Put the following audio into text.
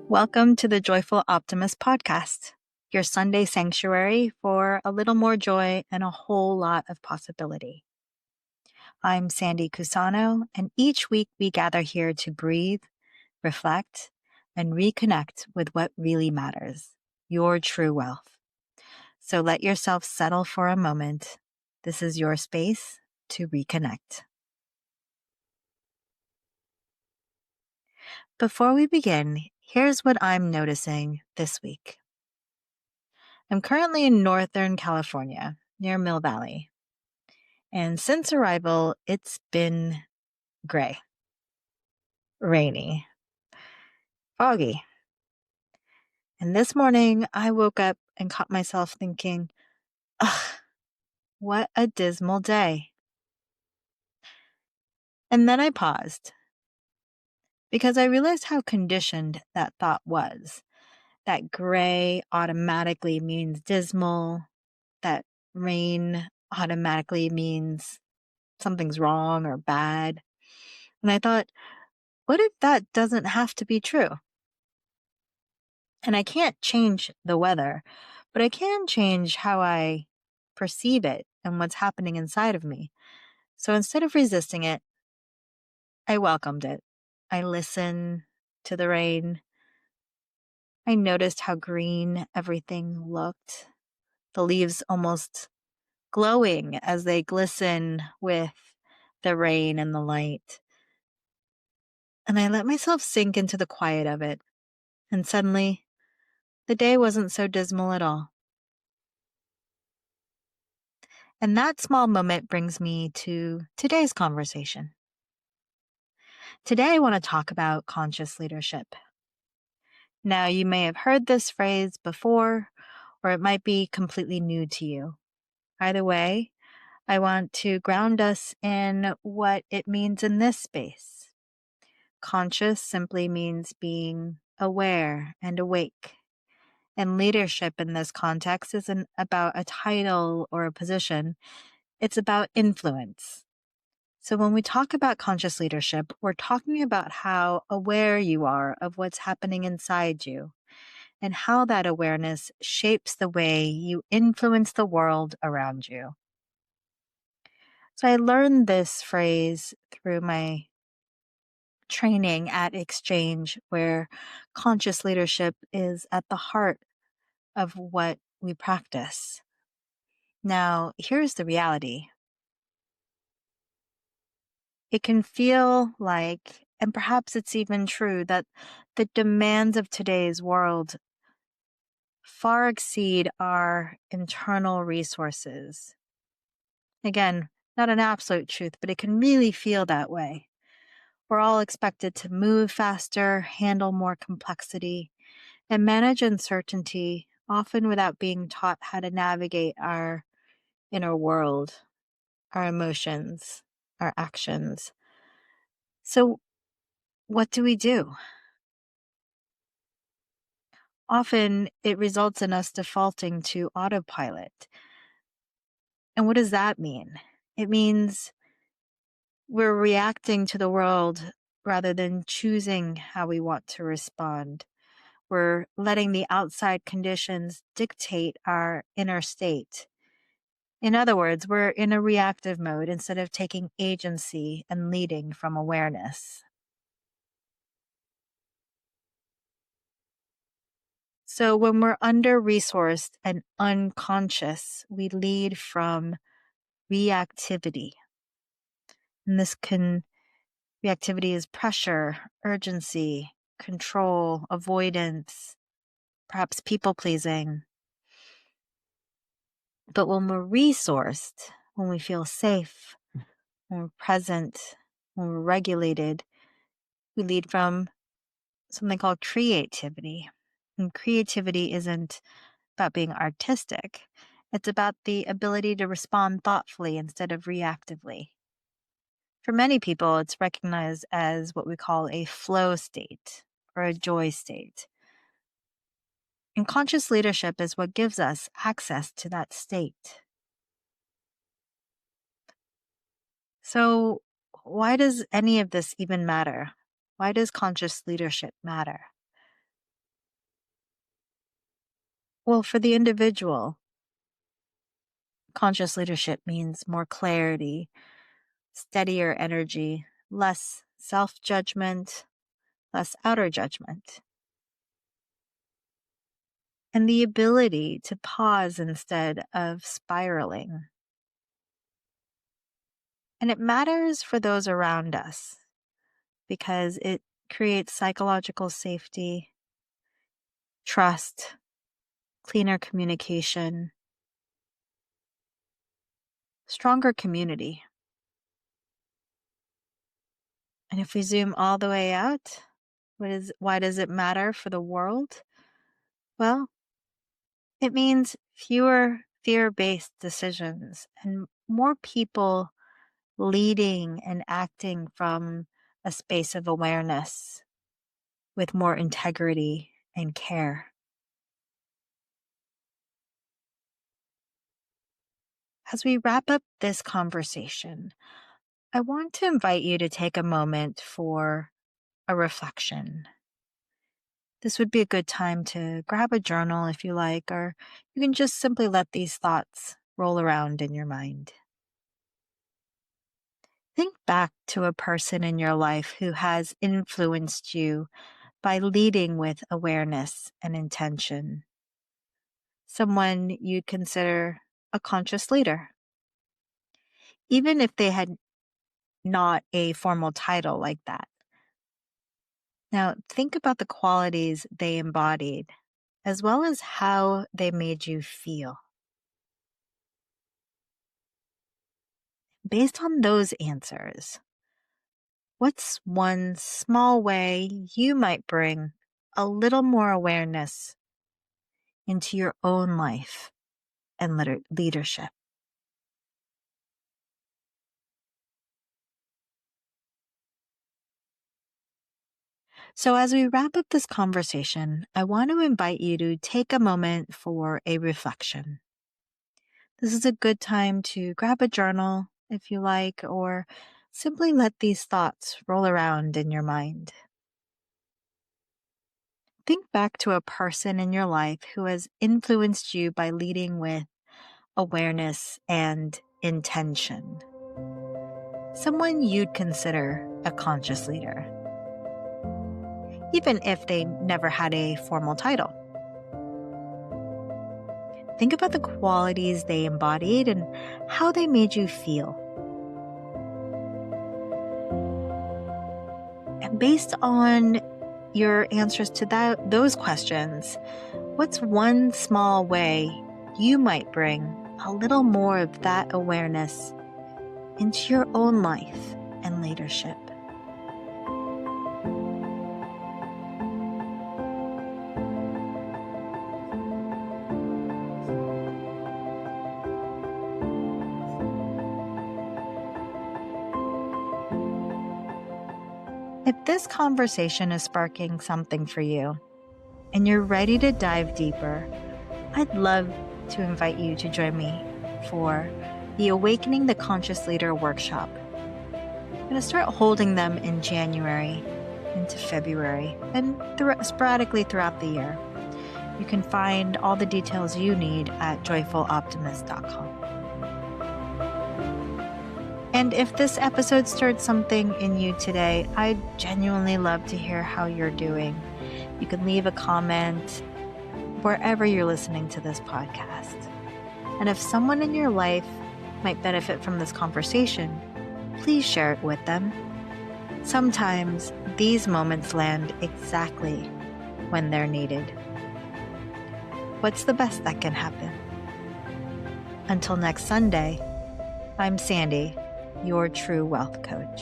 Welcome to the Joyful Optimist Podcast, your Sunday sanctuary for a little more joy and a whole lot of possibility. I'm Sandy Kusano, and each week we gather here to breathe, reflect, and reconnect with what really matters, your true wealth. So let yourself settle for a moment. This is your space to reconnect. Before we begin, here's what I'm noticing this week. I'm currently in Northern California, near Mill Valley. And since arrival, it's been gray, rainy, foggy. And this morning, I woke up and caught myself thinking, ugh, what a dismal day. And then I paused because I realized how conditioned that thought was. That gray automatically means dismal, that rain automatically means something's wrong or bad. And I thought, what if that doesn't have to be true? And I can't change the weather, but I can change how I perceive it and what's happening inside of me. So instead of resisting it, I welcomed it. I listened to the rain. I noticed how green everything looked. The leaves almost glowing as they glisten with the rain and the light. And I let myself sink into the quiet of it. And suddenly, the day wasn't so dismal at all. And that small moment brings me to today's conversation. Today, I want to talk about conscious leadership. Now, you may have heard this phrase before, or it might be completely new to you. Either way, I want to ground us in what it means in this space. Conscious simply means being aware and awake. And leadership in this context isn't about a title or a position. It's about influence. So when we talk about conscious leadership, we're talking about how aware you are of what's happening inside you and how that awareness shapes the way you influence the world around you. So I learned this phrase through my training at XChange, where conscious leadership is at the heart of what we practice. Now, here's the reality. It can feel like, and perhaps it's even true, that the demands of today's world far exceed our internal resources. Again, not an absolute truth, but it can really feel that way. We're all expected to move faster, handle more complexity, and manage uncertainty, often without being taught how to navigate our inner world, our emotions, our actions. So, what do we do? Often it results in us defaulting to autopilot. And what does that mean? It means we're reacting to the world rather than choosing how we want to respond. We're letting the outside conditions dictate our inner state. In other words, we're in a reactive mode instead of taking agency and leading from awareness. So when we're under-resourced and unconscious, we lead from reactivity. And reactivity is pressure, urgency, control, avoidance, perhaps people-pleasing. But when we're resourced, when we feel safe, when we're present, when we're regulated, we lead from something called creativity. And creativity isn't about being artistic. It's about the ability to respond thoughtfully instead of reactively. For many people, it's recognized as what we call a flow state or a joy state. And conscious leadership is what gives us access to that state. So, why does any of this even matter? Why does conscious leadership matter? Well, for the individual, conscious leadership means more clarity, steadier energy, less self-judgment, less outer judgment, and the ability to pause instead of spiraling. And it matters for those around us because it creates psychological safety, trust, cleaner communication, stronger community. And if we zoom all the way out, why does it matter for the world? Well, it means fewer fear-based decisions and more people leading and acting from a space of awareness with more integrity and care. As we wrap up this conversation, I want to invite you to take a moment for a reflection. This would be a good time to grab a journal if you like, or you can just simply let these thoughts roll around in your mind. Think back to a person in your life who has influenced you by leading with awareness and intention. Someone you'd consider a conscious leader. Even if they had not a formal title like that. Now, think about the qualities they embodied, as well as how they made you feel. Based on those answers, what's one small way you might bring a little more awareness into your own life and leadership? So, as we wrap up this conversation, I want to invite you to take a moment for a reflection. This is a good time to grab a journal if you like, or simply let these thoughts roll around in your mind. Think back to a person in your life who has influenced you by leading with awareness and intention. Someone you'd consider a conscious leader, even if they never had a formal title. Think about the qualities they embodied and how they made you feel. And based on your answers to those questions, what's one small way you might bring a little more of that awareness into your own life and leadership? If this conversation is sparking something for you and you're ready to dive deeper, I'd love to invite you to join me for the Awakening the Conscious Leader workshop. I'm going to start holding them in January into February and sporadically throughout the year. You can find all the details you need at joyfuloptimist.com. And if this episode stirred something in you today, I'd genuinely love to hear how you're doing. You can leave a comment wherever you're listening to this podcast. And if someone in your life might benefit from this conversation, please share it with them. Sometimes these moments land exactly when they're needed. What's the best that can happen? Until next Sunday, I'm Sandy, your true wealth coach.